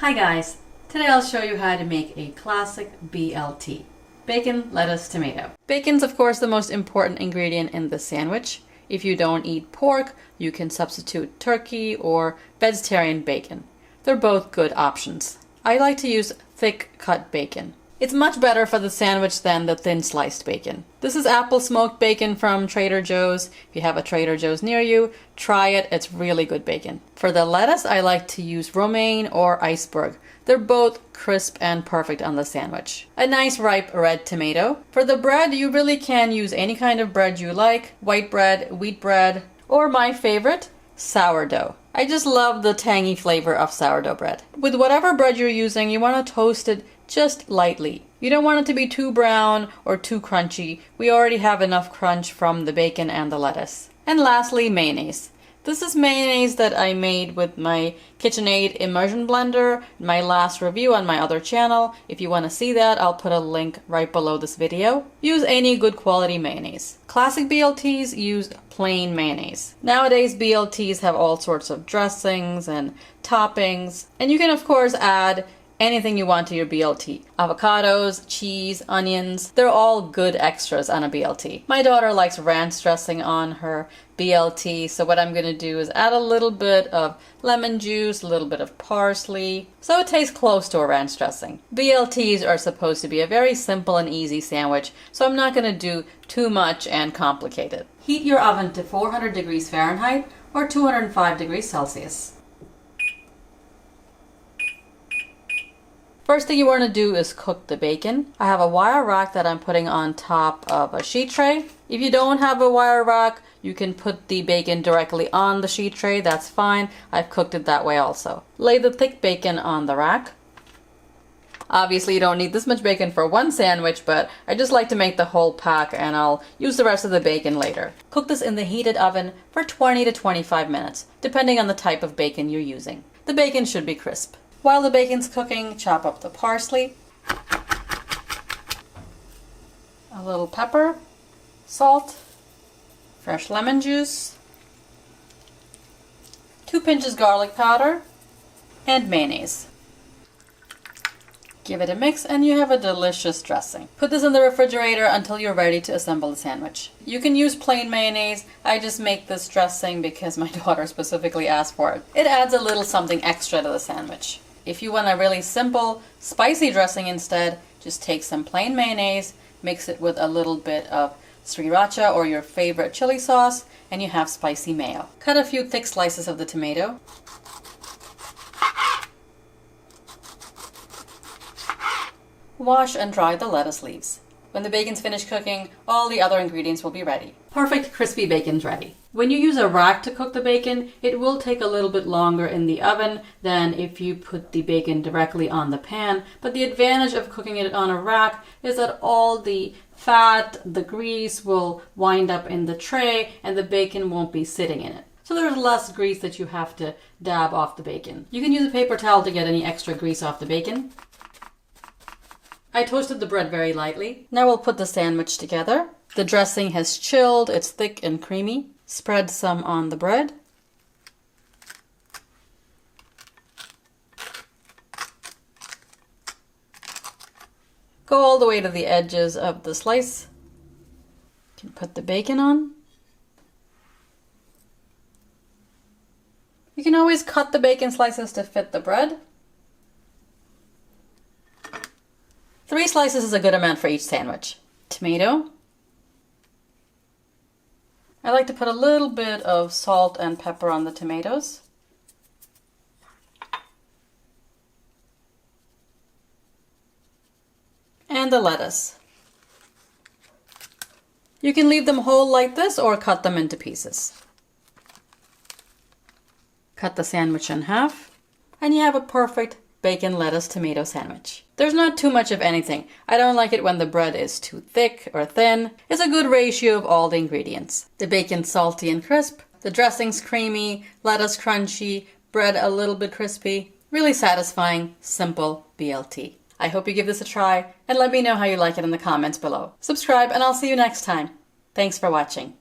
Hi guys, today I'll show you how to make a classic BLT. Bacon, lettuce, tomato. Bacon's of course the most important ingredient in this sandwich. If you don't eat pork, you can substitute turkey or vegetarian bacon. They're both good options. I like to use thick cut bacon. It's much better for the sandwich than the thin sliced bacon. This is apple smoked bacon from Trader Joe's. If you have a Trader Joe's near you, try it. It's really good bacon. For the lettuce, I like to use romaine or iceberg. They're both crisp and perfect on the sandwich. A nice ripe red tomato. For the bread, you really can use any kind of bread you like. White bread, wheat bread, or my favorite, sourdough. I just love the tangy flavor of sourdough bread. With whatever bread you're using, you want to toast it just lightly. You don't want it to be too brown or too crunchy. We already have enough crunch from the bacon and the lettuce. And lastly, mayonnaise. This is mayonnaise that I made with my KitchenAid immersion blender, my last review on my other channel. If you want to see that, I'll put a link right below this video. Use any good quality mayonnaise. Classic BLTs use plain mayonnaise. Nowadays BLTs have all sorts of dressings and toppings, and you can of course add anything you want to your BLT. Avocados, cheese, onions, they're all good extras on a BLT. My daughter likes ranch dressing on her BLT, so what I'm going to do is add a little bit of lemon juice, a little bit of parsley, so it tastes close to a ranch dressing. BLTs are supposed to be a very simple and easy sandwich, so I'm not going to do too much and complicate it. Heat your oven to 400 degrees Fahrenheit or 205 degrees Celsius. First thing you want to do is cook the bacon. I have a wire rack that I'm putting on top of a sheet tray. If you don't have a wire rack, you can put the bacon directly on the sheet tray. That's fine. I've cooked it that way also. Lay the thick bacon on the rack. Obviously you don't need this much bacon for one sandwich, but I just like to make the whole pack and I'll use the rest of the bacon later. Cook this in the heated oven for 20 to 25 minutes, depending on the type of bacon you're using. The bacon should be crisp. While the bacon's cooking, chop up the parsley, a little pepper, salt, fresh lemon juice, 2 pinches garlic powder, and mayonnaise. Give it a mix and you have a delicious dressing. Put this in the refrigerator until you're ready to assemble the sandwich. You can use plain mayonnaise. I just make this dressing because my daughter specifically asked for it. It adds a little something extra to the sandwich. If you want a really simple, spicy dressing instead, just take some plain mayonnaise, mix it with a little bit of sriracha or your favorite chili sauce, and you have spicy mayo. Cut a few thick slices of the tomato. Wash and dry the lettuce leaves. When the bacon's finished cooking, all the other ingredients will be ready. Perfect crispy bacon's ready. When you use a rack to cook the bacon, it will take a little bit longer in the oven than if you put the bacon directly on the pan, but the advantage of cooking it on a rack is that all the fat, the grease will wind up in the tray and the bacon won't be sitting in it. So there's less grease that you have to dab off the bacon. You can use a paper towel to get any extra grease off the bacon. I toasted the bread very lightly. Now we'll put the sandwich together. The dressing has chilled, it's thick and creamy. Spread some on the bread. Go all the way to the edges of the slice. You can put the bacon on. You can always cut the bacon slices to fit the bread. 3 slices is a good amount for each sandwich. Tomato. I like to put a little bit of salt and pepper on the tomatoes. And the lettuce. You can leave them whole like this or cut them into pieces. Cut the sandwich in half and you have a perfect bacon, lettuce, tomato sandwich. There's not too much of anything. I don't like it when the bread is too thick or thin. It's a good ratio of all the ingredients. The bacon's salty and crisp, the dressing's creamy, lettuce crunchy, bread a little bit crispy. Really satisfying, simple BLT. I hope you give this a try and let me know how you like it in the comments below. Subscribe and I'll see you next time. Thanks for watching.